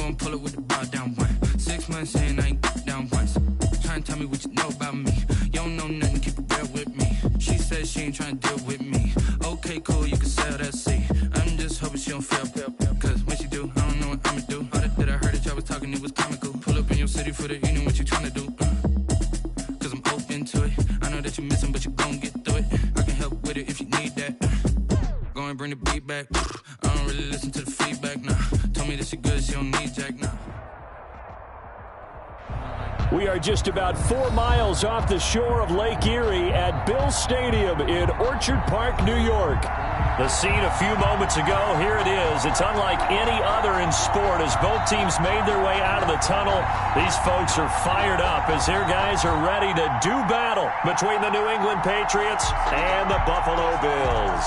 gon' pull up with the bar down one. 6 months saying I ain't down once. Trying to tell me what you know about me. You don't know nothing, keep it real with me. She said she ain't trying to deal with me. Okay, cool, you can sell that seat. I'm just hoping she don't fail. Cause when she do, I don't know what I'ma do. All that I heard that y'all was talking, it was comical. Pull up in your city for the evening, what you trying to do? Cause I'm open to it. I know that you're missing, but you gon' get through it. I can help with it if you need that. Go and bring the beat back. I don't really listen to the feedback, nah. Told me that she good, she don't need Jack, nah. We are just about 4 miles off the shore of Lake Erie at Bills Stadium in Orchard Park, New York. The scene a few moments ago, here it is. It's unlike any other in sport as both teams made their way out of the tunnel. These folks are fired up as their guys are ready to do battle between the New England Patriots and the Buffalo Bills.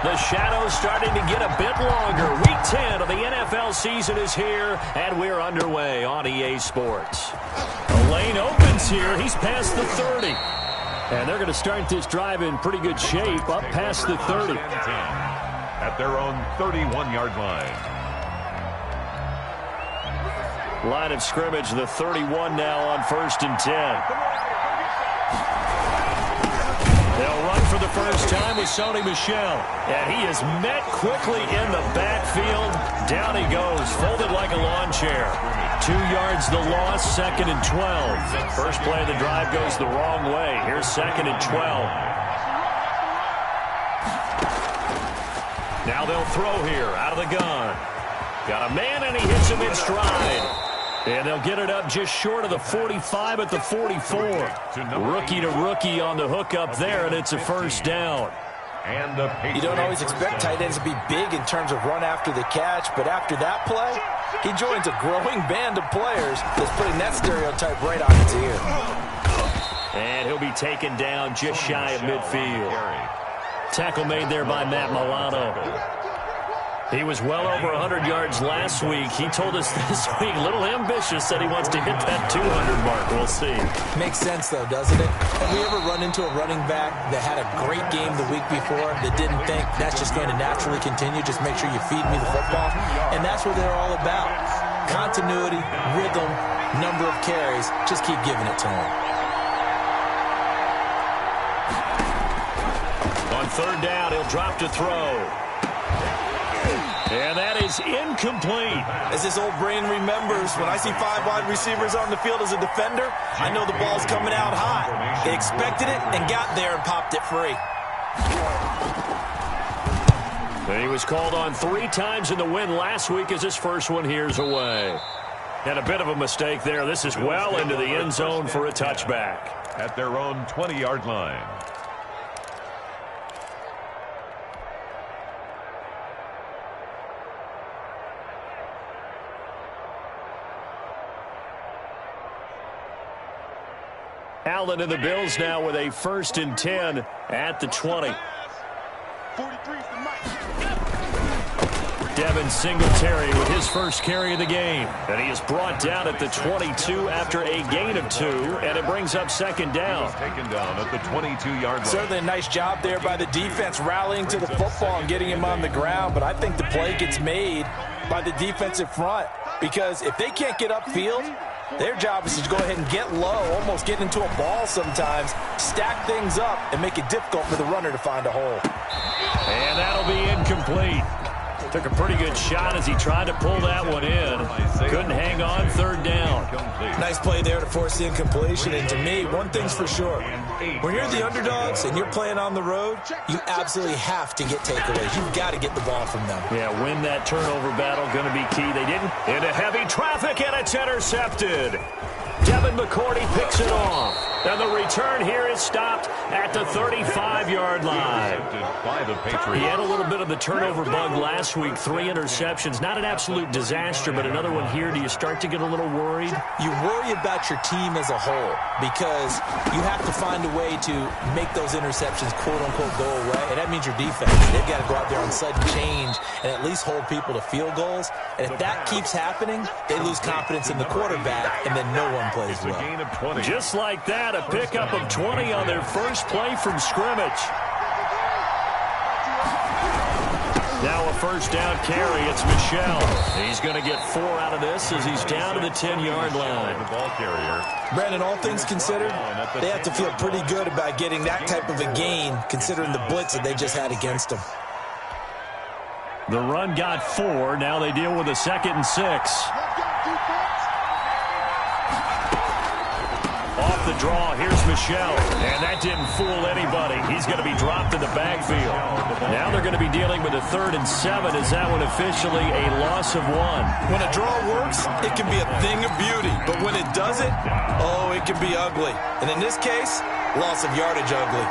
The shadow's starting to get a bit longer. Week 10 of the NFL season is here, and we're underway on EA Sports. The lane opens here. He's past the 30. And they're going to start this drive in pretty good shape, up past the 30. At their own 31-yard line. Line of scrimmage, the 31 now on 1st and 10. They'll run for the first time with Sony Michel. And he is met quickly in the backfield. Down he goes, folded like a lawn chair. 2 yards the loss, 2nd and 12. First play of the drive goes the wrong way. Here's 2nd and 12. Now they'll throw here out of the gun. Got a man and he hits him in stride. And they'll get it up just short of the 45 at the 44. Rookie to rookie on the hookup there, and it's a first down. And the you don't always expect tight ends to be big in terms of run after the catch, but after that play, he joins a growing band of players that's putting that stereotype right on its ear. And he'll be taken down just shy of midfield. Tackle made there by Matt Milano. He was well over 100 yards last week. He told us this week, a little ambitious, that he wants to hit that 200 mark. We'll see. Makes sense, though, doesn't it? Have we ever run into a running back that had a great game the week before that didn't think that's just going to naturally continue? Just make sure you feed me the football. And that's what they're all about. Continuity, rhythm, number of carries. Just keep giving it to him. On 3rd down, he'll drop to throw. And that is incomplete. As his old brain remembers, when I see 5 wide receivers on the field as a defender, I know the ball's coming out hot. They expected it and got there and popped it free. He was called on 3 times in the win last week as his first one here's away. And a bit of a mistake there. This is well into the end zone for a touchback. At their own 20-yard line. Allen and the Bills now with a 1st and 10 at the 20. Devin Singletary with his first carry of the game. And he is brought down at the 22 after a gain of 2, and it brings up 2nd down. Taken down at the 22-yard line. Certainly a nice job there by the defense rallying to the football and getting him on the ground, but I think the play gets made by the defensive front because if they can't get upfield, their job is to go ahead and get low, almost get into a ball sometimes, stack things up, and make it difficult for the runner to find a hole. And that'll be incomplete. Took a pretty good shot as he tried to pull that one in. Couldn't hang on, 3rd down. Nice play there to force the incompletion. And to me, one thing's for sure. When you're the underdogs and you're playing on the road, you absolutely have to get takeaways. You've got to get the ball from them. Yeah, win that turnover battle, going to be key. They didn't. Into heavy traffic, and it's intercepted. Devin McCourty picks it off. And the return here is stopped at the 35-yard line. He had a little bit of the turnover bug last week, 3 interceptions. Not an absolute disaster, but another one here. Do you start to get a little worried? You worry about your team as a whole because you have to find a way to make those interceptions, quote-unquote, go away. And that means your defense. They've got to go out there on sudden change and at least hold people to field goals. And if that keeps happening, they lose confidence in the quarterback, and then no one plays well. Just like that. had a pickup of 20 on their first play from scrimmage. Now a first down carry. It's Michel. He's going to get 4 out of this as he's down to the 10-yard line. The ball carrier. Brandon, all things considered, they have to feel pretty good about getting that type of a gain, considering the blitz that they just had against them. The run got 4. Now they deal with a 2nd and 6. Off the draw, here's Michel. And that didn't fool anybody. He's going to be dropped in the backfield. Now they're going to be dealing with a 3rd and 7. Is that one officially a loss of 1? When a draw works, it can be a thing of beauty. But when it doesn't, oh, it can be ugly. And in this case, loss of yardage ugly.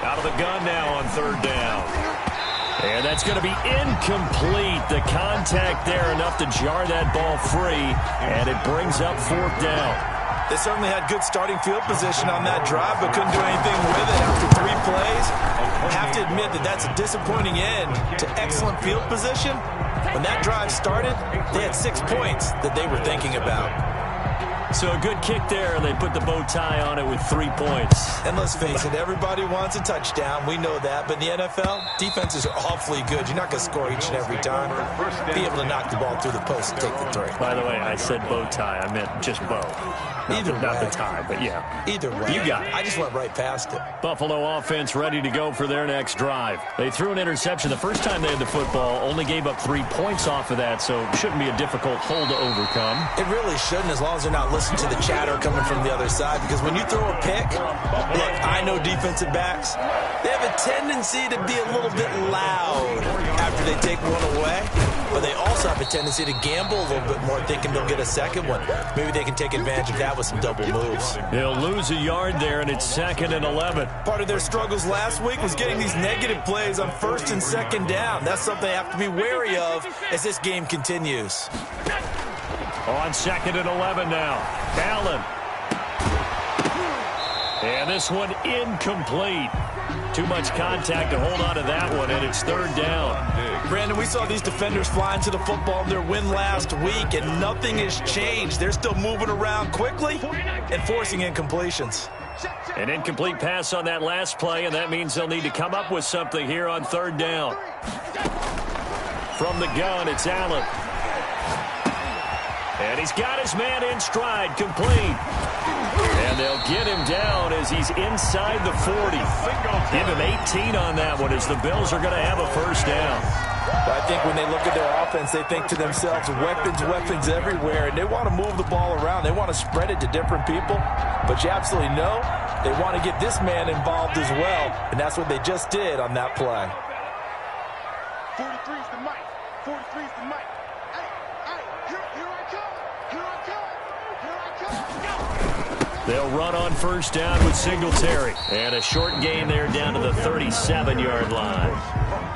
Out of the gun now on 3rd down. And that's going to be incomplete. The contact there enough to jar that ball free, and it brings up 4th down. They certainly had good starting field position on that drive, but couldn't do anything with it after 3 plays. I have to admit that that's a disappointing end to excellent field position. When that drive started, they had 6 points that they were thinking about. So a good kick there, and they put the bow tie on it with 3 points. And let's face it, everybody wants a touchdown. We know that. But in the NFL, defenses are awfully good. You're not going to score each and every time. Be able to knock the ball through the post and take the 3. By the way, I said bow tie. I meant just bow. Not the tie, but yeah. Either way. You got it. I just went right past it. Buffalo offense ready to go for their next drive. They threw an interception the first time they had the football, only gave up 3 points off of that, so it shouldn't be a difficult hole to overcome. It really shouldn't, as long as they're not listening to the chatter coming from the other side, because when you throw a pick, look, I know defensive backs, they have a tendency to be a little bit loud after they take one away, but they also have a tendency to gamble a little bit more, thinking they'll get a second one. Maybe they can take advantage of that with some double moves. They'll lose a yard there, and it's 2nd and 11. Part of their struggles last week was getting these negative plays on 1st and 2nd down. That's something they have to be wary of as this game continues. On 2nd and 11 now. Allen. And this one incomplete. Too much contact to hold on to that one, and it's 3rd down. Brandon, we saw these defenders flying to the football in their win last week, and nothing has changed. They're still moving around quickly and forcing incompletions. An incomplete pass on that last play, and that means they'll need to come up with something here on 3rd down. From the gun, it's Allen. And he's got his man in stride, complete. And they'll get him down as he's inside the 40. Give him 18 on that one as the Bills are going to have a 1st down. But I think when they look at their offense, they think to themselves, weapons, weapons everywhere, and they want to move the ball around. They want to spread it to different people. But you absolutely know they want to get this man involved as well, and that's what they just did on that play. 43's the mic. 43's the mic. They'll run on 1st down with Singletary. And a short gain there down to the 37-yard line.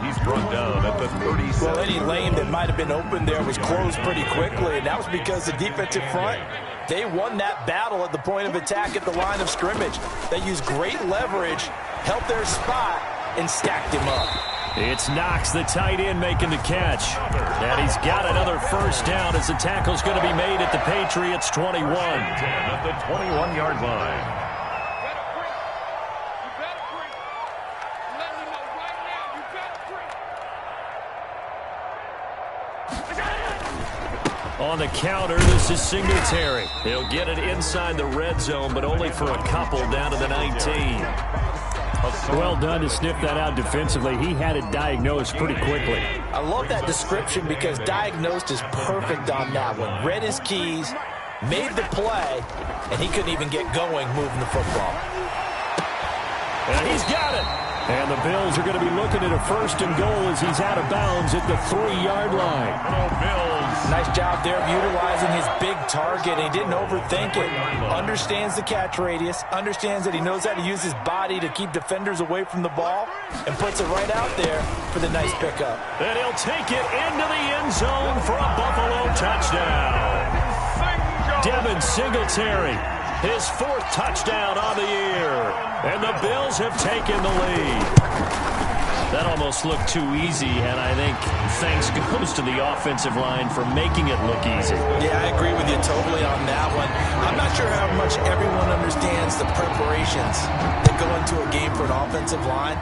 He's brought down at the 37. Well, any lane that might have been open there was closed pretty quickly, and that was because the defensive front, they won that battle at the point of attack at the line of scrimmage. They used great leverage, held their spot, and stacked him up. It's Knox, the tight end, making the catch. And he's got another 1st down as the tackle's going to be made at the Patriots' 21. 10 at the 21-yard line. On the counter, this is Singletary. He'll get it inside the red zone, but only for a couple down to the 19. Well done to sniff that out defensively. He had it diagnosed pretty quickly. I love that description because diagnosed is perfect on that one. Read his keys, made the play, and he couldn't even get going moving the football. And he's got it. And the Bills are going to be looking at a 1st and goal as he's out of bounds at the 3-yard line. Nice job there of utilizing his big target. He didn't overthink it. Understands the catch radius. Understands that he knows how to use his body to keep defenders away from the ball. And puts it right out there for the nice pickup. And he'll take it into the end zone for a Buffalo touchdown. Devin Singletary his 4th touchdown on the year. And the Bills have taken the lead. That almost looked too easy, and I think thanks goes to the offensive line for making it look easy. Yeah, I agree with you totally on that one. I'm not sure how much everyone understands the preparations that go into a game for an offensive line,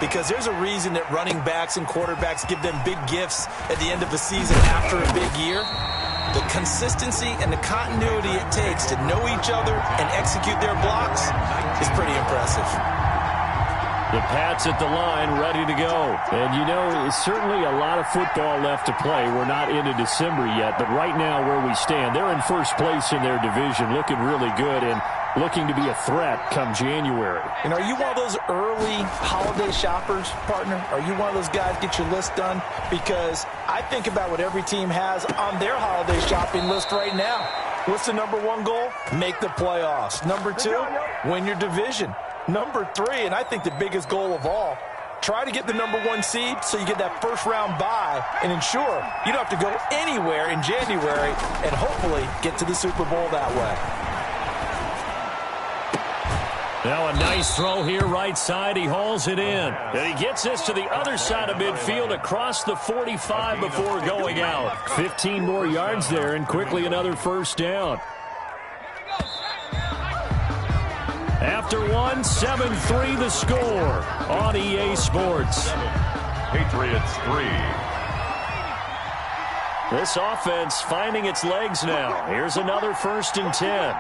because there's a reason that running backs and quarterbacks give them big gifts at the end of the season after a big year. The consistency and the continuity it takes to know each other and execute their blocks is pretty impressive. The Pats at the line, ready to go. And, you know, certainly a lot of football left to play. We're not into December yet, but right now where we stand, they're in first place in their division, looking really good and looking to be a threat come January. And are you one of those early holiday shoppers, partner? Are you one of those guys get your list done? Because I think about what every team has on their holiday shopping list right now. What's the number 1 goal? Make the playoffs. Number 2, win your division. Number 3, and I think the biggest goal of all, try to get the number 1 seed so you get that first-round bye and ensure you don't have to go anywhere in January and hopefully get to the Super Bowl that way. Now a nice throw here right side. He hauls it in. And he gets this to the other side of midfield across the 45 before going out. 15 more yards there and quickly another first down. After 1, 7-3 the score on EA Sports. Patriots 3. This offense finding its legs now. Here's another 1st and 10.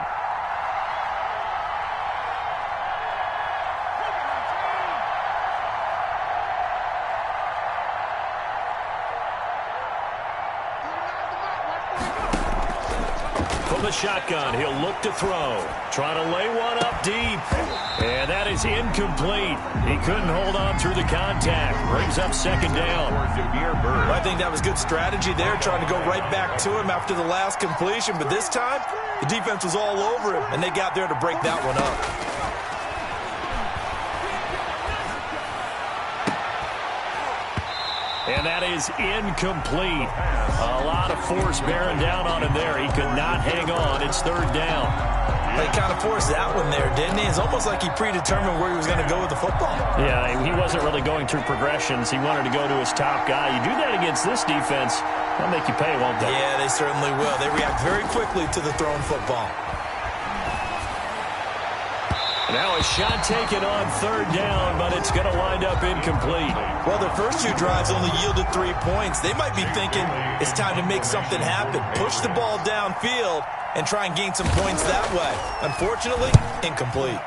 The shotgun, he'll look to throw, trying to lay one up deep, and that is incomplete. He couldn't hold on through the contact. Brings up 2nd down. I think that was good strategy there, trying to go right back to him after the last completion, but this time the defense was all over him and they got there to break that one up. And that is incomplete. A lot of force bearing down on him there. He could not hang on. It's 3rd down. He kind of forced that one there, didn't he? It's almost like he predetermined where he was going to go with the football. Yeah, he wasn't really going through progressions. He wanted to go to his top guy. You do that against this defense, they'll make you pay, won't they? Yeah, they certainly will. They react very quickly to the thrown football. Now a shot taken on 3rd down, but it's going to wind up incomplete. Well, their first 2 drives only yielded 3 points. They might be thinking it's time to make something happen. Push the ball downfield and try and gain some points that way. Unfortunately, incomplete.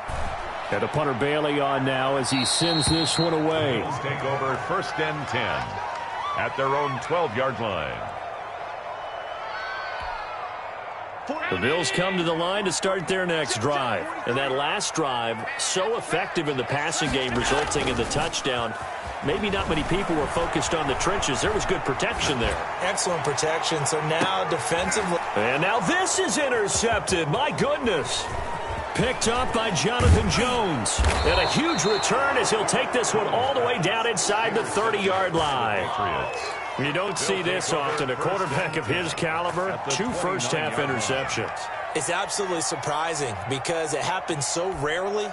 And the punter Bailey on now as he sends this one away. Bills take over 1st and 10 at their own 12-yard line. The Bills come to the line to start their next drive. And that last drive, so effective in the passing game, resulting in the touchdown. Maybe not many people were focused on the trenches. There was good protection there. Excellent protection. So now defensively. And now this is intercepted. My goodness. Picked up by Jonathan Jones. And a huge return as he'll take this one all the way down inside the 30-yard line. You don't see this often. A quarterback of his caliber, 2 first-half interceptions. It's absolutely surprising because it happens so rarely.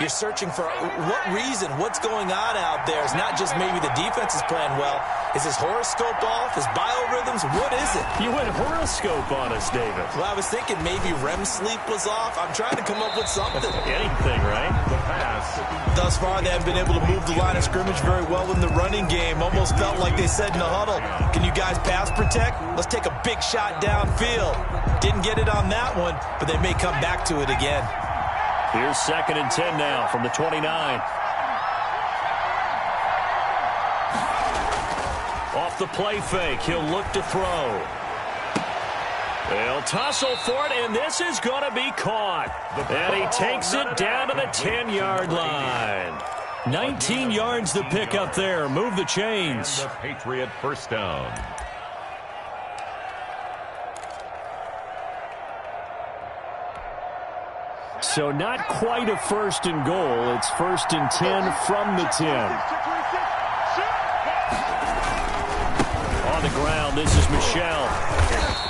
You're searching for what reason, what's going on out there. It's not just maybe the defense is playing well. Is his horoscope off? His biorhythms? What is it? You went horoscope on us, David. Well, I was thinking maybe REM sleep was off. I'm trying to come up with something. Anything, right? The pass. Thus far, they haven't been able to move the line of scrimmage very well in the running game. Almost felt like they said in the huddle, can you guys pass protect? Let's take a big shot downfield. Didn't get it on that one, but they may come back to it again. Here's 2nd and 10 now from the 29. Off the play fake, he'll look to throw. They'll tussle for it, and this is going to be caught. And he takes it down to the 10-yard line. 19 yards to pick up there. Move the chains. The Patriot 1st down. So not quite a 1st and goal. It's 1st and 10 from the 10. On on the ground. This is Michel.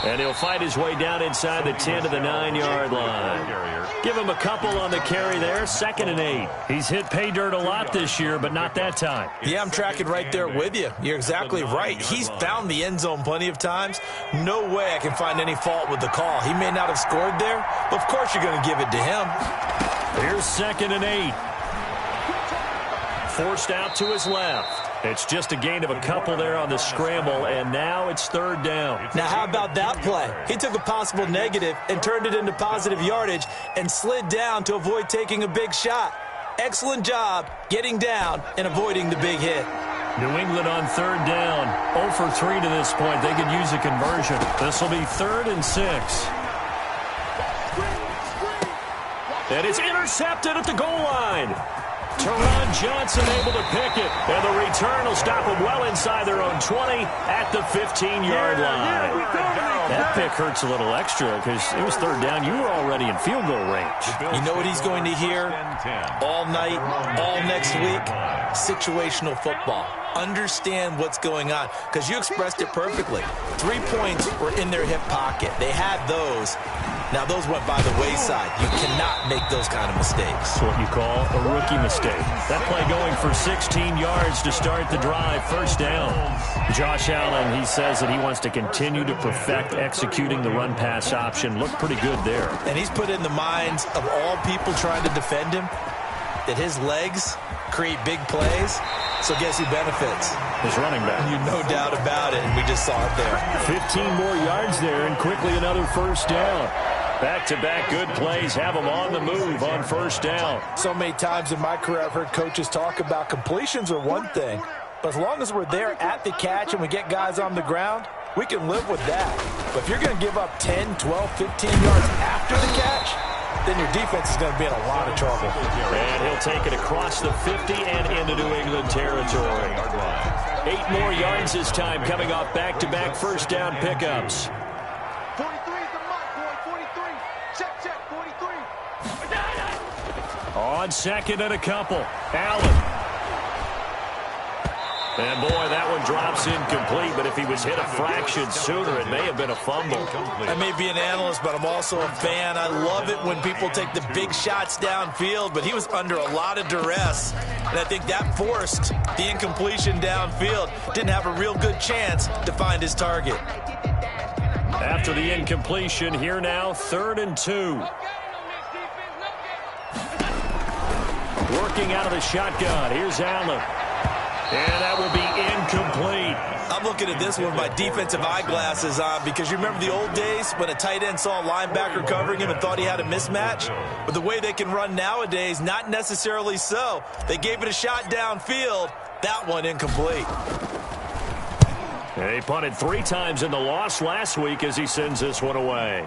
And he'll fight his way down inside the 10 to the 9-yard line. Give him a couple on the carry there. 2nd and 8. He's hit pay dirt a lot this year, but not that time. Yeah, I'm tracking right there with you. You're exactly right. He's found the end zone plenty of times. No way I can find any fault with the call. He may not have scored there, but of course you're going to give it to him. Here's 2nd and 8. Forced out to his left. It's just a gain of a couple there on the scramble, and now it's 3rd down. Now, how about that play? He took a possible negative and turned it into positive yardage and slid down to avoid taking a big shot. Excellent job getting down and avoiding the big hit. New England on 3rd down. 0 for 3 to this point. They could use a conversion. This will be 3rd and 6. And it's intercepted at the goal line. Teron Johnson able to pick it, and the return will stop them well inside their own 20 at the 15-yard line. That pick hurts a little extra because it was 3rd down. You were already in field goal range. You know what he's going to hear all night, all next week? Situational football. Understand what's going on, because you expressed it perfectly. 3 points were in their hip pocket. They had those. Now, those went by the wayside. You cannot make those kind of mistakes. That's what you call a rookie mistake. That play going for 16 yards to start the drive. 1st down. Josh Allen, he says that he wants to continue to perfect executing the run-pass option. Looked pretty good there. And he's put in the minds of all people trying to defend him that his legs create big plays. So guess who benefits? His running back. You no doubt about it, and we just saw it there. 15 more yards there, and quickly another 1st down. Back-to-back good plays have them on the move on 1st down. So many times in my career I've heard coaches talk about completions are one thing, but as long as we're there at the catch and we get guys on the ground, we can live with that. But if you're going to give up 10, 12, 15 yards after the catch, then your defense is going to be in a lot of trouble. And he'll take it across the 50 and into New England territory. 8 more yards this time coming off back-to-back 1st down pickups. 43 is the mark, boy. 43. Check, 43. On 2nd and a couple. Allen. And, boy, that one drops incomplete, but if he was hit a fraction sooner, it may have been a fumble. I may be an analyst, but I'm also a fan. I love it when people take the big shots downfield, but he was under a lot of duress, and I think that forced the incompletion downfield. Didn't have a real good chance to find his target. After the incompletion, here now, 3rd and 2. Working out of the shotgun. Here's Allen. And that will be incomplete. I'm looking at this one with my defensive eyeglasses on, because you remember the old days when a tight end saw a linebacker covering him and thought he had a mismatch? But the way they can run nowadays, not necessarily so. They gave it a shot downfield. That one incomplete. He punted 3 times in the loss last week as he sends this one away.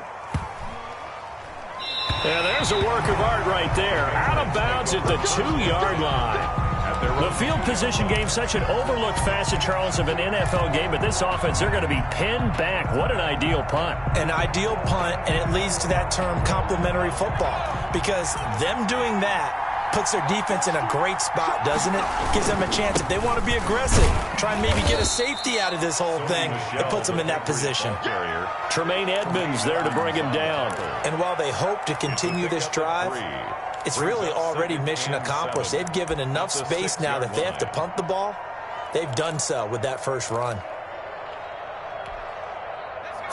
And there's a work of art right there. Out of bounds at the 2-yard line. The field position game, such an overlooked facet, Charles, of an NFL game, but this offense, they're going to be pinned back. What an ideal punt. An ideal punt, and it leads to that term complementary football, because them doing that puts their defense in a great spot, doesn't it? Gives them a chance. If they want to be aggressive, try and maybe get a safety out of this whole thing, it puts them in that position. Tremaine Edmonds there to bring him down. And while they hope to continue this drive, it's really already mission accomplished. They've given enough space now that if they have to punt the ball, they've done so with that first run.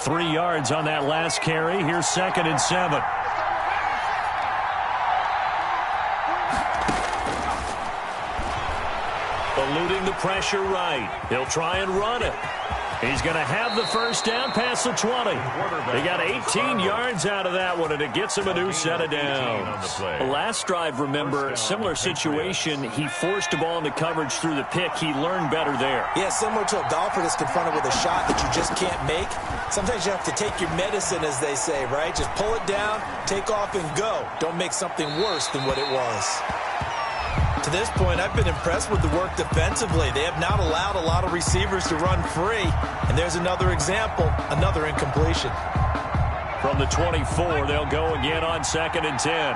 3 yards on that last carry. Here's 2nd and 7. Eluding the pressure right. He'll try and run it. He's going to have the 1st down past the 20. They got 18 yards out of that one, and it gets him a new set of downs. The last drive, remember, similar situation. He forced a ball into coverage through the pick. He learned better there. Yeah, similar to a golfer that's confronted with a shot that you just can't make. Sometimes you have to take your medicine, as they say, right? Just pull it down, take off, and go. Don't make something worse than what it was. To this point, I've been impressed with the work defensively. They have not allowed a lot of receivers to run free. And there's another example, another incompletion. From the 24, they'll go again on 2nd and 10.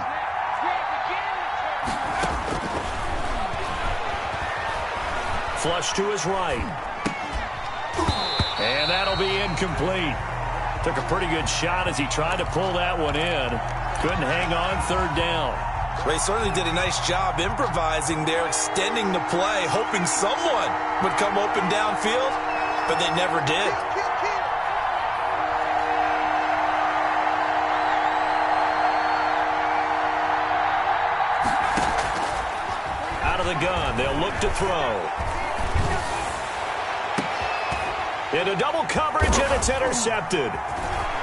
Flush to his right. And that'll be incomplete. Took a pretty good shot as he tried to pull that one in. Couldn't hang on third down. Well, he certainly did a nice job improvising there, extending the play, hoping someone would come open downfield, but they never did. Out of the gun, they'll look to throw. Into double coverage, and it's intercepted.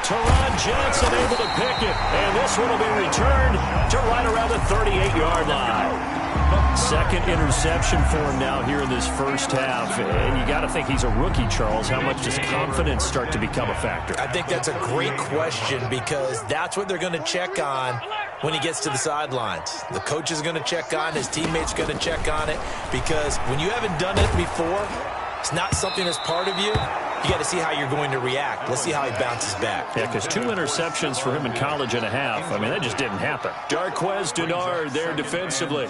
Teron Johnson able to pick it, and this one will be returned to right around the 38-yard line. Second interception for him now here in this first half, and you got to think he's a rookie, Charles. How much does confidence start to become a factor? I think that's a great question because that's what they're going to check on when he gets to the sidelines. The coach is going to check on, his teammates are going to check on it, because when you haven't done it before, it's not something that's part of you. You got to see how you're going to react. Let's see how he bounces back. Yeah, because 2 interceptions for him in college and a half. I mean, that just didn't happen. Darquez Denard there defensively.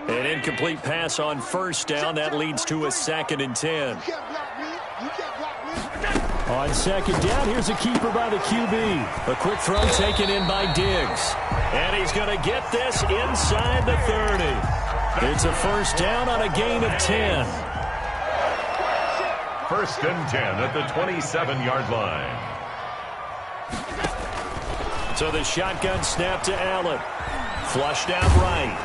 An incomplete pass on first down. That leads to a 2nd and 10. On second down, here's a keeper by the QB. A quick throw taken in by Diggs. And he's going to get this inside the 30. It's a first down on a gain of 10. First and 10 at the 27-yard line. So the shotgun snap to Allen. Flushed out right.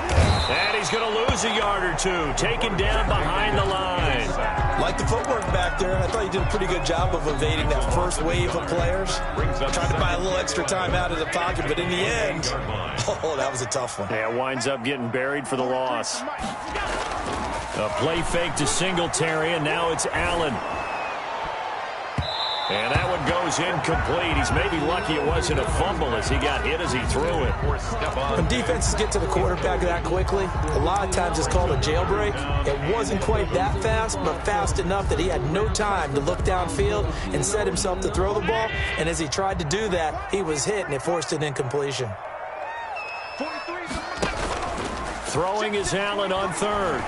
And he's going to lose a yard or two. Taken down behind the line. Like the footwork back there, I thought he did a pretty good job of evading that first wave of players. Trying to buy a little extra time out of the pocket, but in the end, oh, that was a tough one. Yeah, winds up getting buried for the loss. A play fake to Singletary, and now it's Allen. And that one goes incomplete. He's maybe lucky it wasn't a fumble as he got hit as he threw it. When defenses get to the quarterback that quickly, a lot of times it's called a jailbreak. It wasn't quite that fast, but fast enough that he had no time to look downfield and set himself to throw the ball. And as he tried to do that, he was hit, and it forced an incompletion. Throwing is Allen on third.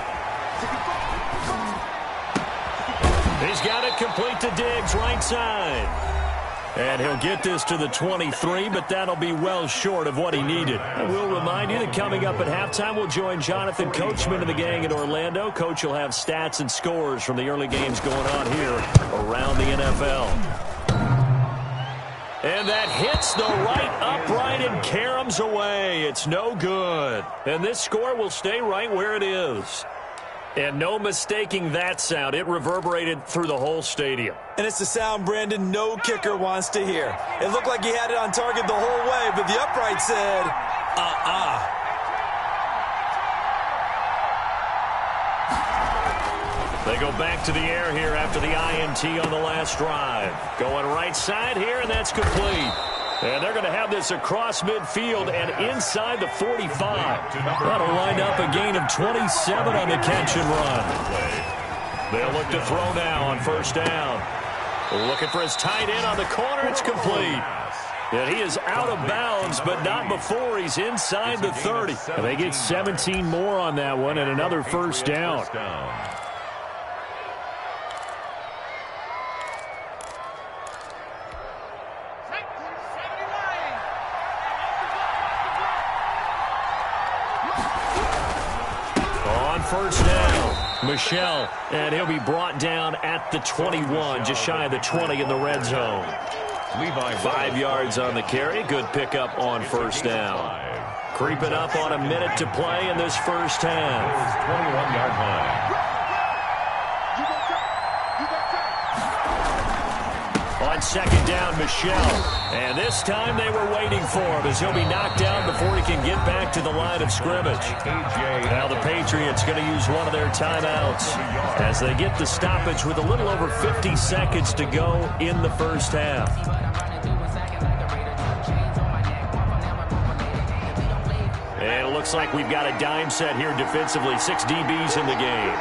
He's got it complete to Diggs, right side. And he'll get this to the 23, but that'll be well short of what he needed. I will remind you that coming up at halftime, we'll join Jonathan Coachman and the gang in Orlando. Coach will have stats and scores from the early games going on here around the NFL. And that hits the right upright and caroms away. It's no good. And this score will stay right where it is. And no mistaking that sound. It reverberated through the whole stadium. And it's the sound, Brandon, no kicker wants to hear. It looked like he had it on target the whole way, but the upright said, They go back to the air here after the INT on the last drive. Going right side here, and that's complete. And they're going to have this across midfield and inside the 45. That'll wind up a gain of 27 on the catch and run. They'll look to throw now on first down. Looking for his tight end on the corner. It's complete. And he is out of bounds, but not before he's inside the 30. And they get 17 more on that one and another first down. First down, Michel, and he'll be brought down at the 21, just shy of the 20 in the red zone. 5 yards on the carry, good pickup on first down. Creeping up on a minute to play in this first half. 21-yard line. On second down, Michel. And this time they were waiting for him as he'll be knocked down before he can get back to the line of scrimmage. Now the Patriots going to use one of their timeouts as they get the stoppage with a little over 50 seconds to go in the first half. And it looks like we've got a dime set here defensively. 6 DBs in the game.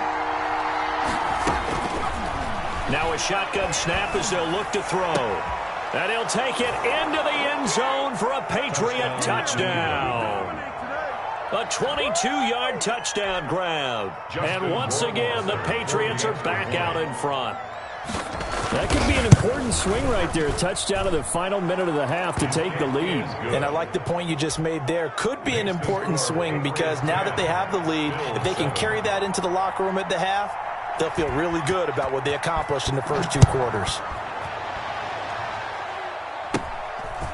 Now a shotgun snap as they'll look to throw. And he'll take it into the end zone for a Patriot touchdown. A 22-yard touchdown grab. And once again, the Patriots are back out in front. That could be an important swing right there. A touchdown in the final minute of the half to take the lead. And I like the point you just made there. Could be an important swing because now that they have the lead, if they can carry that into the locker room at the half, they'll feel really good about what they accomplished in the first 2 quarters.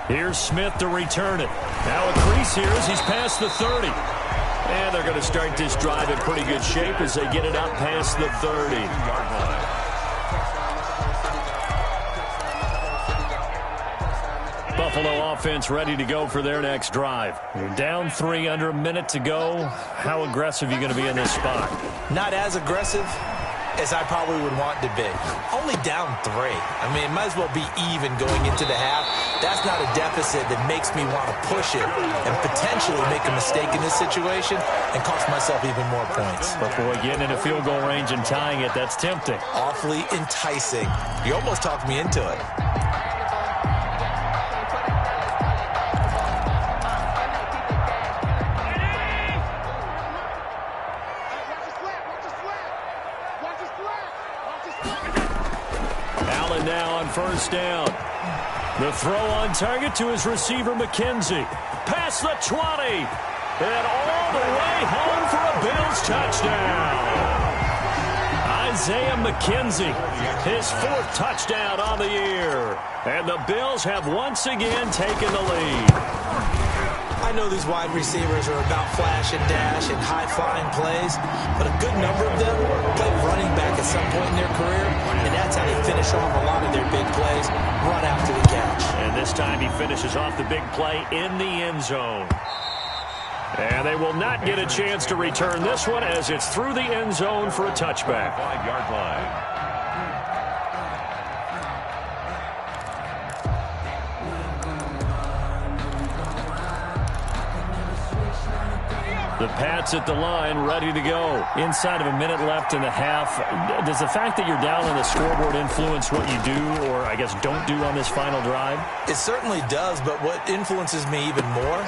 Here's Smith to return it. Now a crease here as he's past the 30. And they're going to start this drive in pretty good shape as they get it out past the 30. Buffalo offense ready to go for their next drive. You're down 3, under a minute to go. How aggressive are you going to be in this spot? Not as aggressive as I probably would want to be. Only down 3. I mean, it might as well be even going into the half. That's not a deficit that makes me want to push it and potentially make a mistake in this situation and cost myself even more points. But boy, getting into field goal range and tying it, that's tempting. Awfully enticing. You almost talked me into it. Now on first down. The throw on target to his receiver, McKenzie. Past the 20. And all the way home for a Bills touchdown. Isaiah McKenzie, his 4th touchdown on the year. And the Bills have once again taken the lead. I know these wide receivers are about flash and dash and high-flying plays, but a good number of them play running back at some point in their career, and that's how they finish off a lot of their big plays, run after the catch. And this time he finishes off the big play in the end zone. And they will not get a chance to return this one as it's through the end zone for a touchback. 5-yard line. The Pats at the line, ready to go. Inside of a minute left in the half. Does the fact that you're down on the scoreboard influence what you do, or I guess don't do on this final drive? It certainly does, but what influences me even more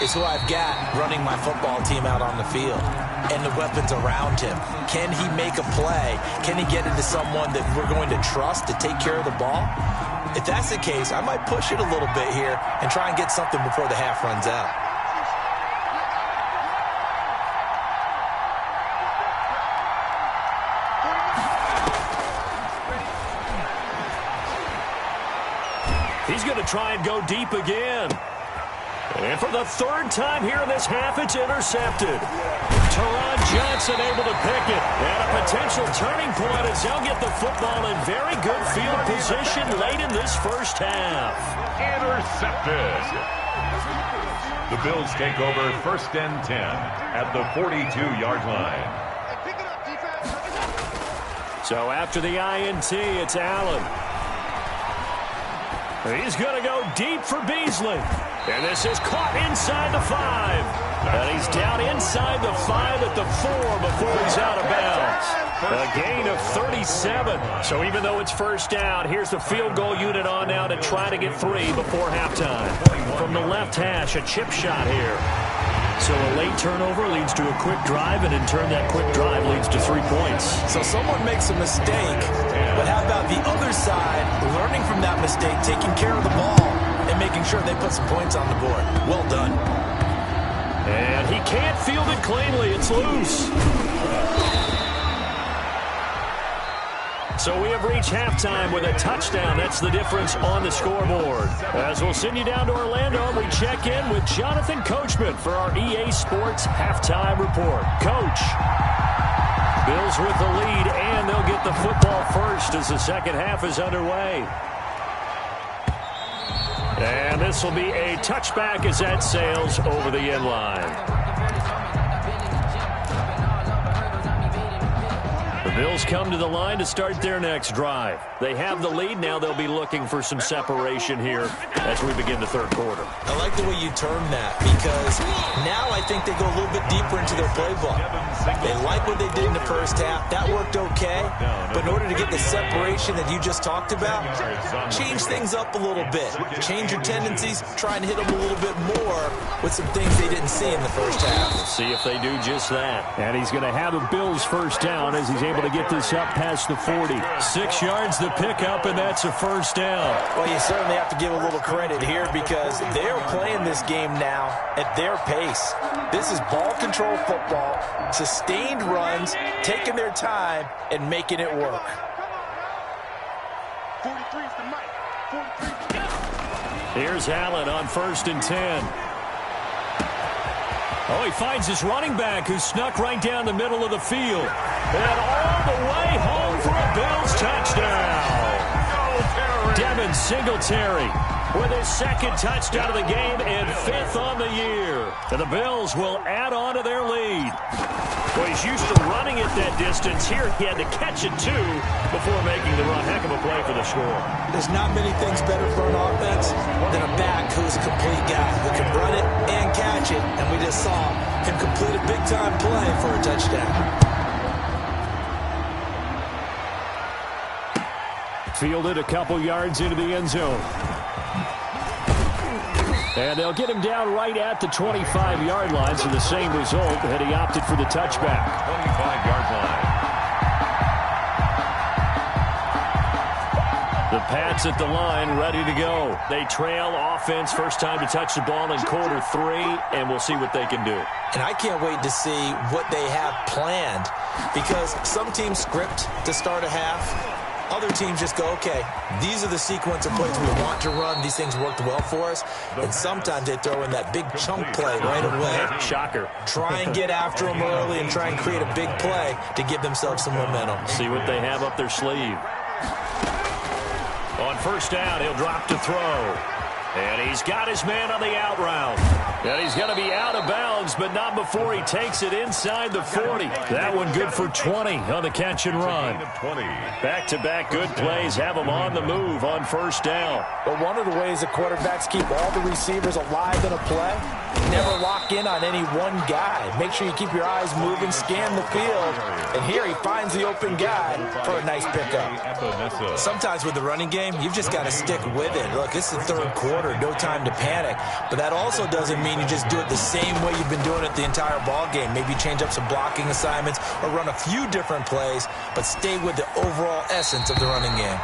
is who I've got running my football team out on the field and the weapons around him. Can he make a play? Can he get into someone that we're going to trust to take care of the ball? If that's the case, I might push it a little bit here and try and get something before the half runs out. He's going to try and go deep again. And for the 3rd time here in this half, it's intercepted. Teron Johnson able to pick it. And a potential turning point as they'll get the football in very good field position late in this first half. Intercepted. The Bills take over 1st and 10 at the 42-yard line. So after the INT, it's Allen. He's going to go deep for Beasley. And this is caught inside the 5. And he's down inside the 5 at the 4 before he's out of bounds. A gain of 37. So even though it's first down, here's the field goal unit on now to try to get 3 before halftime. From the left hash, a chip shot here. So a late turnover leads to a quick drive, and in turn that quick drive leads to 3 points. So someone makes a mistake, but how about the other side, learning from that mistake, taking care of the ball, and making sure they put some points on the board. Well done. And he can't field it cleanly. It's loose. So we have reached halftime with a touchdown. That's the difference on the scoreboard. As we'll send you down to Orlando, we check in with Jonathan Coachman for our EA Sports Halftime Report. Coach, Bills with the lead, and they'll get the football first as the second half is underway. And this will be a touchback as that sails over the end line. Bills come to the line to start their next drive. They have the lead. Now they'll be looking for some separation here as we begin the third quarter. I like the way you term that, because now I think they go a little bit deeper into their playbook. They like what they did in the first half. That worked okay. But in order to get the separation that you just talked about, change things up a little bit. Change your tendencies. Try and hit them a little bit more with some things they didn't see in the first half. We'll see if they do just that. And he's going to have a Bills first down as he's able to get this up past the 40. 6 yards the pickup, and that's a first down. Well, you certainly have to give a little credit here because they're playing this game now at their pace. This is ball control football, sustained runs, taking their time, and making it work. 43 is the mic. 43. Here's Allen on 1st and 10. Oh, he finds his running back who snuck right down the middle of the field. And all the way home for a Bills touchdown. Devin Singletary with his 2nd touchdown of the game and 5th on the year. And the Bills will add on to their lead. Well, he's used to running at that distance. Here he had to catch it, too, before making the run. Heck of a play for the score. There's not many things better for an offense than a back who's a complete guy who can run it and catch it. And we just saw him complete a big-time play for a touchdown. Fielded a couple yards into the end zone. And they'll get him down right at the 25-yard line, so the same result had he opted for the touchback. 25-yard line. The Pats at the line, ready to go. They trail offense, first time to touch the ball in quarter 3, and we'll see what they can do. And I can't wait to see what they have planned, because some teams script to start a half. Other teams just go, okay, these are the sequence of plays we want to run. These things worked well for us. And sometimes they throw in that big chunk play right away. Shocker. Try and get after them early and try and create a big play to give themselves some momentum. See what they have up their sleeve. On 1st down, he'll drop to throw. And he's got his man on the out route. And he's going to be out of bounds, but not before he takes it inside the 40. That one good for 20 on the catch and run. Back-to-back good plays have him on the move on 1st down. But one of the ways that quarterbacks keep all the receivers alive in a play, never lock in on any one guy. Make sure you keep your eyes moving, scan the field. And here he finds the open guy for a nice pickup. Sometimes with the running game, you've just got to stick with it. Look, this is the 3rd quarter, no time to panic. But that also doesn't mean you just do it the same way you've been doing it the entire ball game. Maybe change up some blocking assignments or run a few different plays, but stay with the overall essence of the running game.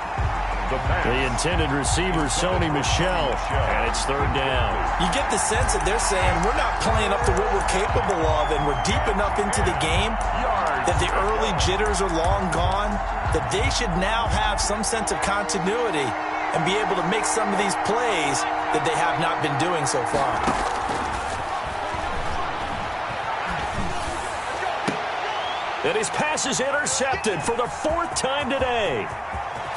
The intended receiver, Sony Michel, and it's 3rd down. You get the sense that they're saying we're not playing up to what we're capable of, and we're deep enough into the game that the early jitters are long gone, that they should now have some sense of continuity and be able to make some of these plays that they have not been doing so far. And his pass is intercepted for the 4th time today.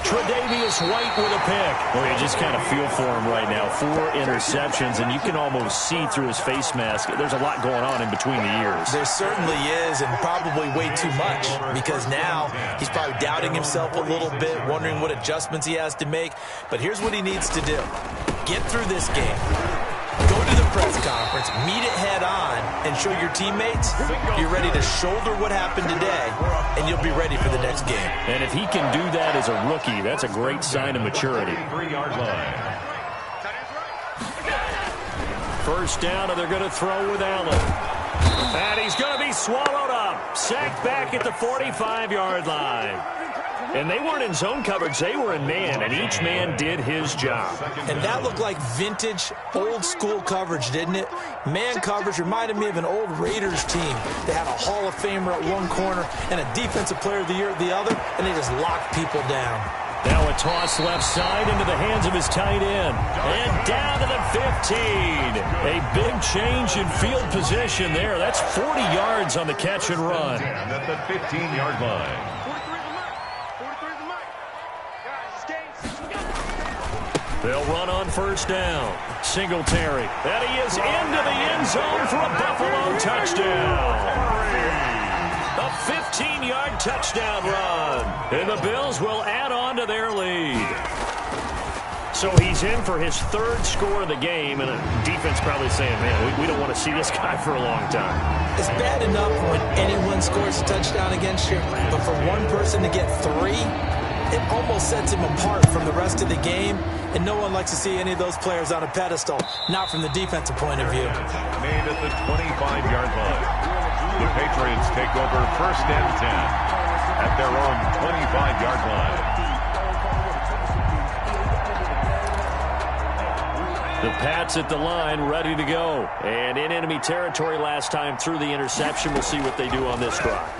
Tre'Davious White with a pick. Well, you just kind of feel for him right now. 4 interceptions, and you can almost see through his face mask. There's a lot going on in between the ears. There certainly is, and probably way too much, because now he's probably doubting himself a little bit, wondering what adjustments he has to make. But here's what he needs to do. Get through this game. Go to the press conference, meet it head on, and show your teammates you're ready to shoulder what happened today, and you'll be ready for the next game. And if he can do that as a rookie, that's a great sign of maturity. 3-yard line. 1st down, and they're going to throw with Allen. And he's going to be swallowed up. Sacked back at the 45-yard line. And they weren't in zone coverage. They were in man, and each man did his job. And that looked like vintage, old-school coverage, didn't it? Man coverage reminded me of an old Raiders team. They had a Hall of Famer at one corner and a Defensive Player of the Year at the other, and they just locked people down. Now a toss left side into the hands of his tight end. And down to the 15. A big change in field position there. That's 40 yards on the catch and run. At the 15-yard line. They'll run on 1st down. Singletary. And he is into the end zone for a Buffalo touchdown. A 15-yard touchdown run. And the Bills will add on to their lead. So he's in for his third score of the game, and the defense probably saying, man, we don't want to see this guy for a long time. It's bad enough when anyone scores a touchdown against you, but for one person to get 3, it almost sets him apart from the rest of the game, and no one likes to see any of those players on a pedestal, not from the defensive point of view. Made at the 25-yard line. The Patriots take over 1st and 10 at their own 25-yard line. The Pats at the line, ready to go. And in enemy territory last time through the interception. We'll see what they do on this drive.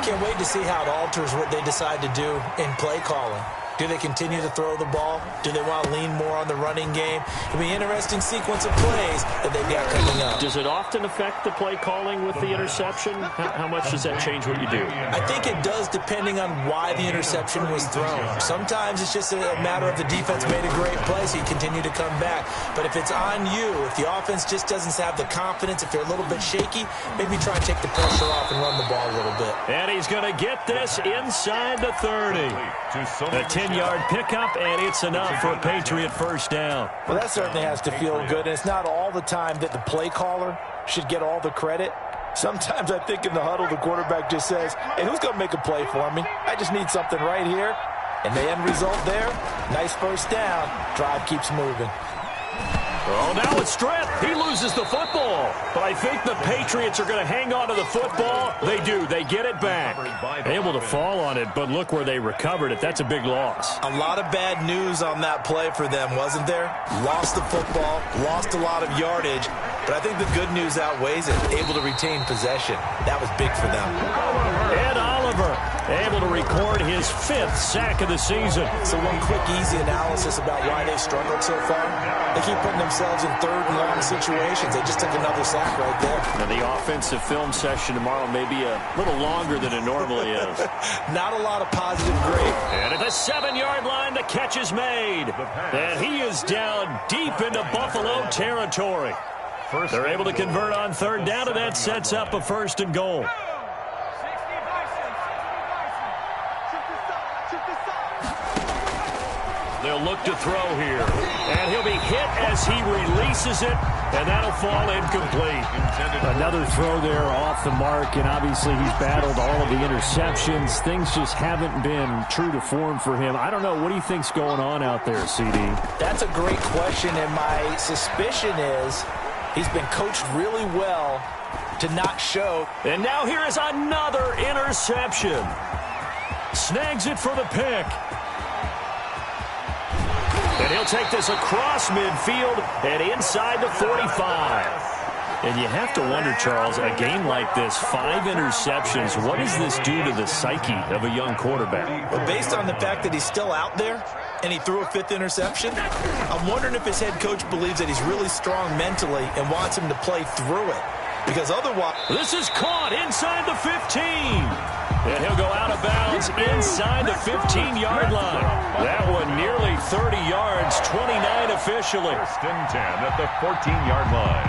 Can't wait to see how it alters what they decide to do in play calling. Do they continue to throw the ball? Do they want to lean more on the running game? It'll be an interesting sequence of plays that they've got coming up. Does it often affect the play calling with the interception? How much does that change what you do? I think it does, depending on why the interception was thrown. Sometimes it's just a matter of the defense made a great play, so you continue to come back. But if it's on you, if the offense just doesn't have the confidence, if they're a little bit shaky, maybe try and take the pressure off and run the ball a little bit. And he's going to get this inside the 30. A 10-yard pickup, and it's enough for a Patriot first down. Well, that certainly has to feel good, and it's not all the time that the play caller should get all the credit. Sometimes I think in the huddle, the quarterback just says, hey, who's going to make a play for me? I just need something right here. And the end result there, nice first down. Drive keeps moving. Oh, now it's stripped. He loses the football. But I think the Patriots are going to hang on to the football. They do. They get it back. Able to fall on it, but look where they recovered it. That's a big loss. A lot of bad news on that play for them, wasn't there? Lost the football, lost a lot of yardage. But I think the good news outweighs it. Able to retain possession. That was big for them. Ed Oliver able to record his 5th sack of the season. So one quick, easy analysis about why they've struggled so far. They keep putting themselves in 3rd and long situations. They just took another sack right there. Now the offensive film session tomorrow may be a little longer than it normally is. Not a lot of positive grade. And at the 7-yard line, the catch is made. And he is down deep into Buffalo territory. They're able to convert on 3rd down, and that sets up a 1st and goal. They'll look to throw here. And he'll be hit as he releases it, and that'll fall incomplete. Another throw there off the mark, and obviously he's battled all of the interceptions. Things just haven't been true to form for him. I don't know. What do you think's going on out there, CD? That's a great question, and my suspicion is he's been coached really well to not show. And now here is another interception. Snags it for the pick. And he'll take this across midfield and inside the 45. And you have to wonder, Charles, a game like this, 5 interceptions, what does this do to the psyche of a young quarterback? Well, based on the fact that he's still out there and he threw a 5th interception, I'm wondering if his head coach believes that he's really strong mentally and wants him to play through it. Because otherwise... This is caught inside the 15. And he'll go out of bounds inside the 15-yard line. That one nearly 30 yards, 29 officially. 1st and 10 at the 14-yard line.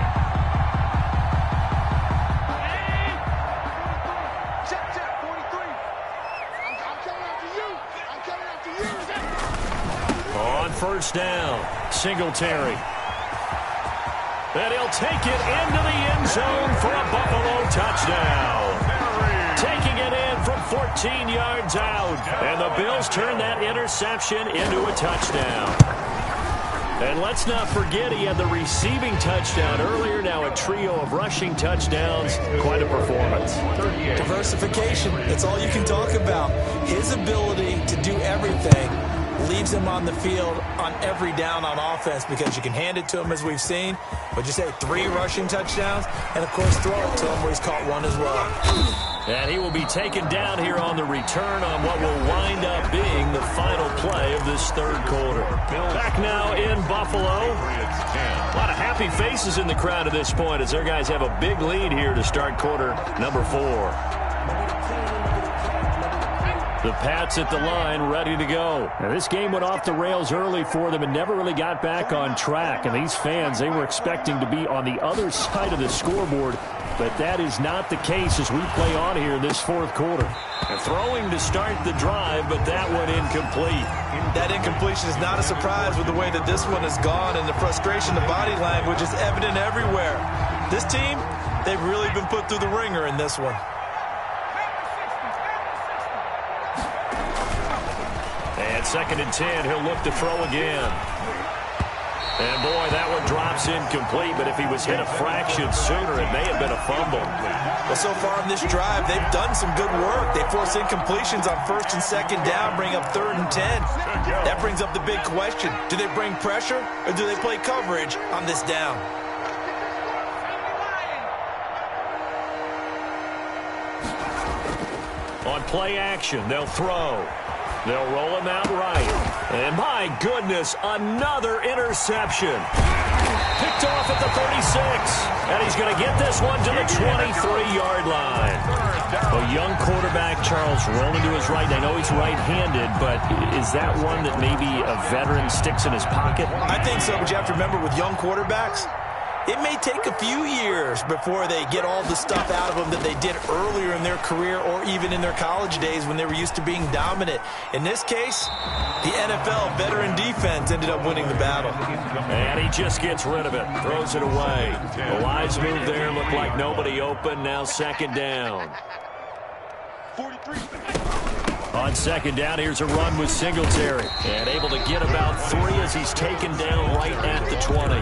Check, 43. I'm coming after you. I'm coming after you. On 1st down, Singletary. And he'll take it into the end zone for a Buffalo touchdown. Taking it in from 14 yards out. And the Bills turn that interception into a touchdown. And let's not forget he had the receiving touchdown earlier. Now a trio of rushing touchdowns. Quite a performance. Diversification. That's all you can talk about. His ability to do everything leaves him on the field on every down on offense because you can hand it to him as we've seen. But you say 3 rushing touchdowns and, of course, throw it to him where he's caught 1 as well. And he will be taken down here on the return on what will wind up being the final play of this 3rd quarter. Back now in Buffalo. A lot of happy faces in the crowd at this point as their guys have a big lead here to start quarter number 4. The Pats at the line, ready to go. Now, this game went off the rails early for them and never really got back on track. And these fans, they were expecting to be on the other side of the scoreboard, but that is not the case as we play on here in this fourth quarter. And throwing to start the drive, but that one incomplete. That incompletion is not a surprise with the way that this one has gone, and the frustration, the body language is evident everywhere. This team, they've really been put through the ringer in this one. And 2nd and 10, he'll look to throw again. And, boy, that one drops incomplete, but if he was hit a fraction sooner, it may have been a fumble. Well, so far in this drive, they've done some good work. They force incompletions on 1st and 2nd down, bring up 3rd and 10. That brings up the big question. Do they bring pressure, or do they play coverage on this down? On play action, they'll throw. They'll roll him out right. And my goodness, another interception. Picked off at the 36. And he's going to get this one to the 23-yard line. A young quarterback, Charles, rolling to his right. I know he's right-handed, but is that one that maybe a veteran sticks in his pocket? I think so, but you have to remember with young quarterbacks, it may take a few years before they get all the stuff out of them that they did earlier in their career or even in their college days when they were used to being dominant. In this case, the NFL veteran defense ended up winning the battle. And he just gets rid of it, throws it away. The wise move there, looked like nobody open, now 2nd down. 43. On 2nd down, here's a run with Singletary. And able to get about 3 as he's taken down right at the 20.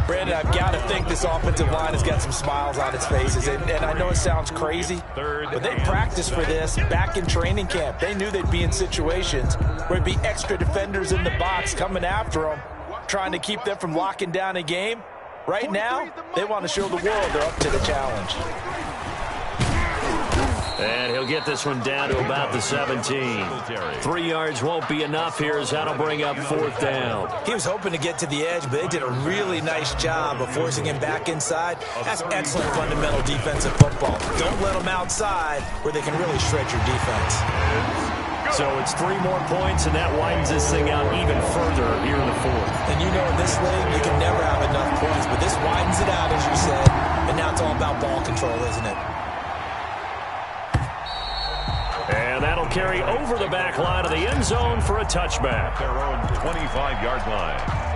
Brandon, I've got to think this offensive line has got some smiles on its faces. And I know it sounds crazy, but they practiced for this back in training camp. They knew they'd be in situations where it'd be extra defenders in the box coming after them, trying to keep them from locking down a game. Right now, they want to show the world they're up to the challenge. And he'll get this one down to about the 17. 3 yards won't be enough here as that'll bring up 4th down. He was hoping to get to the edge, but they did a really nice job of forcing him back inside. That's excellent fundamental defensive football. Don't let them outside where they can really shred your defense. So it's 3 more points, and that widens this thing out even further here in the 4th. And you know in this league, you can never have enough points, but this widens it out, as you said, and now it's all about ball control, isn't it? And that'll carry over the back line of the end zone for a touchback. Their own 25-yard line.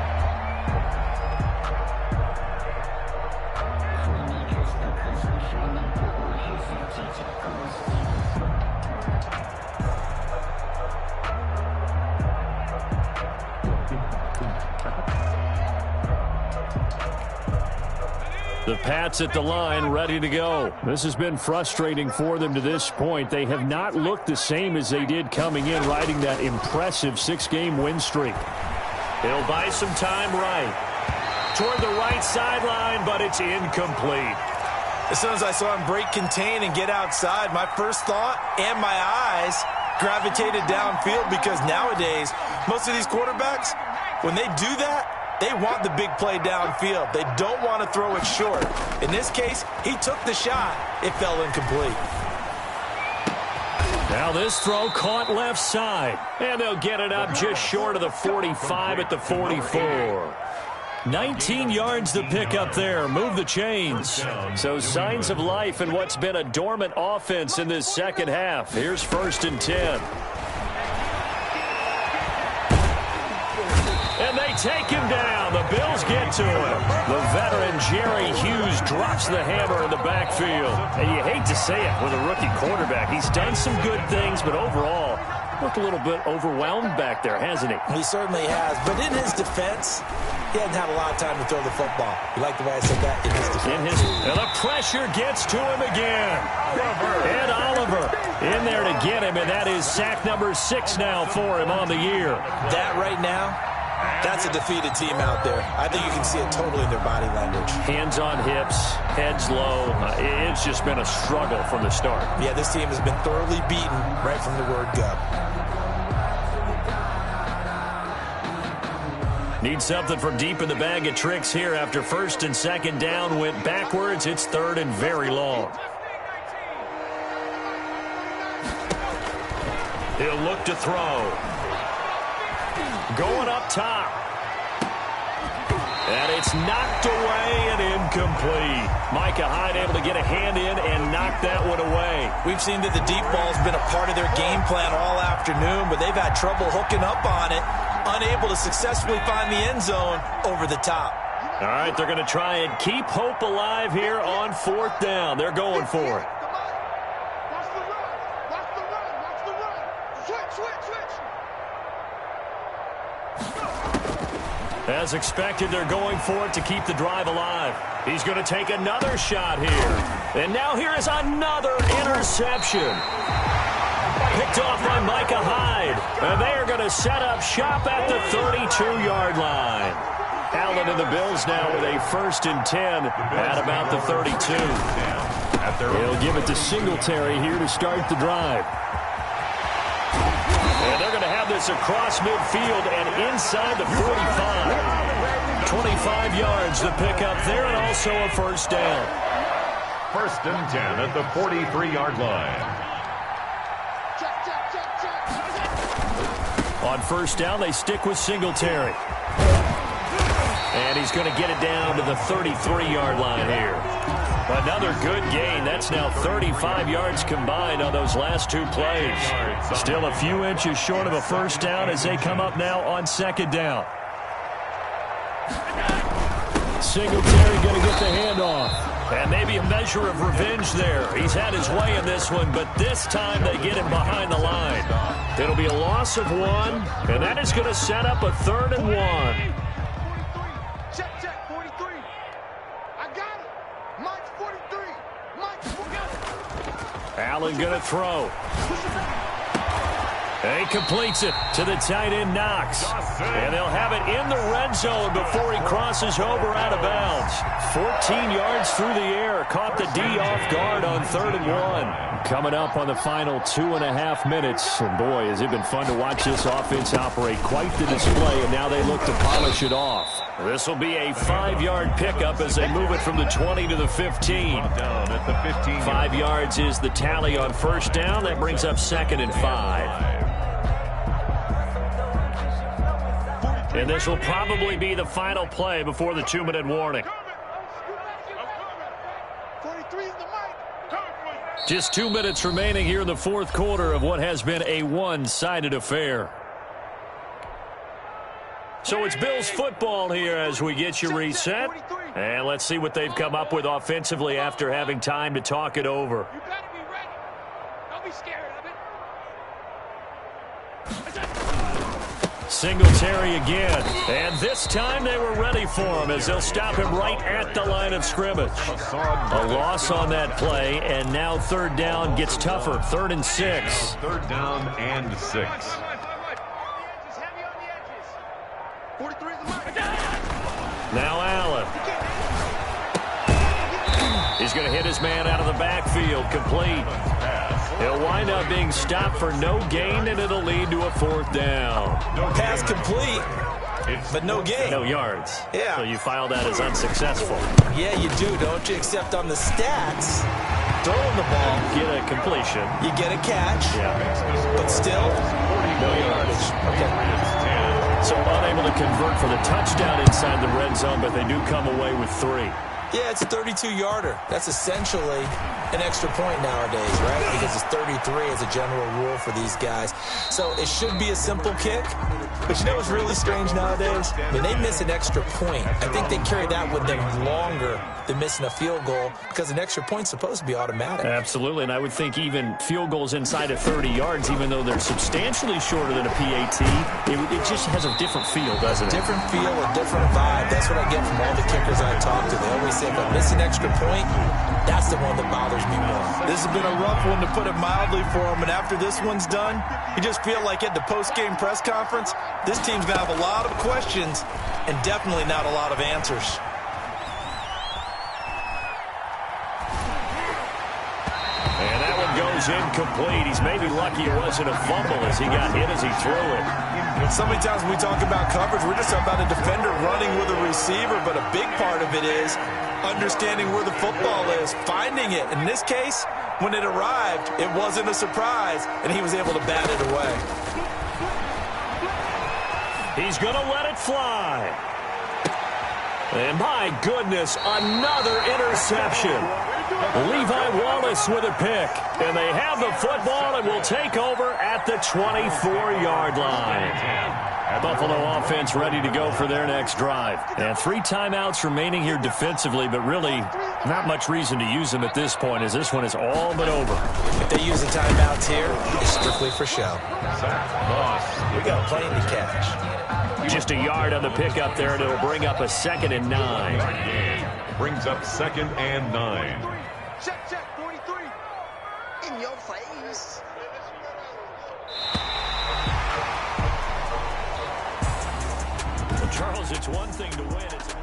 The Pats at the line, ready to go. This has been frustrating for them to this point. They have not looked the same as they did coming in, riding that impressive 6-game win streak. He'll buy some time right. Toward the right sideline, but it's incomplete. As soon as I saw him break contain and get outside, my first thought and my eyes gravitated downfield, because nowadays, most of these quarterbacks, when they do that, they want the big play downfield. They don't want to throw it short. In this case, he took the shot. It fell incomplete. Now this throw caught left side. And they'll get it up just short of the 45 at the 44. 19 yards to pick up there. Move the chains. So signs of life in what's been a dormant offense in this second half. Here's 1st and 10. And they take him down. The Bills get to him. The veteran Jerry Hughes drops the hammer in the backfield. And you hate to say it with a rookie quarterback. He's done some good things, but overall, looked a little bit overwhelmed back there, hasn't he? He certainly has. But in his defense, he hadn't had a lot of time to throw the football. You like the way I said that? In his defense. And the pressure gets to him again. And Oliver in there to get him, and that is sack number 6 now for him on the year. That right now, that's a defeated team out there. I think you can see it totally in their body language. Hands on hips, heads low. It's just been a struggle from the start. Yeah, this team has been thoroughly beaten right from the word go. Need something from deep in the bag of tricks here after 1st and 2nd down. Went backwards. It's 3rd and very long. He'll look to throw. Going up top. And it's knocked away and incomplete. Micah Hyde able to get a hand in and knock that one away. We've seen that the deep ball's been a part of their game plan all afternoon, but they've had trouble hooking up on it, unable to successfully find the end zone over the top. All right, they're going to try and keep hope alive here on 4th down. They're going for it. Watch the run. Watch the run. Watch the run. Switch. As expected, they're going for it to keep the drive alive. He's going to take another shot here. And now here is another interception. Picked off by Micah Hyde. And they are going to set up shop at the 32-yard line. Allen and the Bills now with a 1st and 10 at about the 32. He'll give it to Singletary here to start the drive. And they're going to have this across midfield and inside the 45. 25 yards to pick up there and also a 1st down. 1st and 10 at the 43-yard line. On 1st down, they stick with Singletary. And he's going to get it down to the 33-yard line here. Another good gain. That's now 35 yards combined on those last 2 plays. Still a few inches short of a 1st down as they come up now on 2nd down. Singletary going to get the handoff. And maybe a measure of revenge there. He's had his way in this one, but this time they get him behind the line. It'll be a loss of 1, and that is going to set up a 3rd and 1. Check, 43. I got it. Mike's 43. Mike's 43. Allen going to throw. He completes it to the tight end, Knox. And they'll have it in the red zone before he crosses over out of bounds. 14 yards through the air. Caught the D off guard on 3rd and 1. Coming up on the final 2.5 minutes. And boy, has it been fun to watch this offense operate. Quite the display, and now they look to polish it off. This will be a 5-yard pickup as they move it from the 20 to the 15. 5 yards is the tally on 1st down. That brings up 2nd and 5. And this will probably be the final play before the 2-minute warning. Just 2 minutes remaining here in the 4th quarter of what has been a one-sided affair. So it's Bills football here as we get you reset. And let's see what they've come up with offensively after having time to talk it over. You better be ready. Don't be scared of it. Singletary again. And this time they were ready for him as they'll stop him right at the line of scrimmage. A loss on that play, and now 3rd down gets tougher. 3rd and 6. 3rd down and 6. Now Allen. He's going to hit his man out of the backfield. Complete. He'll wind up being stopped for no gain, and it'll lead to a 4th down. Pass complete, but no gain. No yards. Yeah. So you file that as unsuccessful. Yeah, you do, don't you? Except on the stats, throwing the ball, Get a completion. you get a catch, Yeah. but still, No yardage. okay. So unable to convert for the touchdown inside the red zone, but they do come away with 3. Yeah, it's a 32-yarder. That's essentially an extra point nowadays, right? Because it's 33 as a general rule for these guys. So it should be a simple kick. But you know what's really strange nowadays? When they miss an extra point, I think they carry that with them longer than missing a field goal because an extra point's supposed to be automatic. Absolutely, and I would think even field goals inside of 30 yards, even though they're substantially shorter than a PAT, it just has a different feel, doesn't it? Different feel, a different vibe. That's what I get from all the kickers I talk to. They always say, if I miss an extra point, that's the one that bothers me more. This has been a rough one, to put it mildly, for him. And after this one's done, you just feel like at the post-game press conference, this team's going to have a lot of questions and definitely not a lot of answers. And that one goes incomplete. He's maybe lucky it wasn't a fumble as he got hit as he threw it. So many times when we talk about coverage, we're just talking about a defender running with a receiver, but a big part of it is understanding where the football is, finding it. In this case, when it arrived, it wasn't a surprise, and he was able to bat it away. He's going to let it fly. And my goodness, another interception. Levi Wallace with a pick. And they have the football and will take over at the 24-yard line. Buffalo offense ready to go for their next drive. And 3 timeouts remaining here defensively, but really not much reason to use them at this point as this one is all but over. If they use the timeouts here, it's strictly for show. We got a plane to catch. Just a yard on the pickup there, and it'll bring up a 2nd and 9. Brings up 2nd and 9. Check, 43. In your face. Well, Charles, it's one thing to win. It's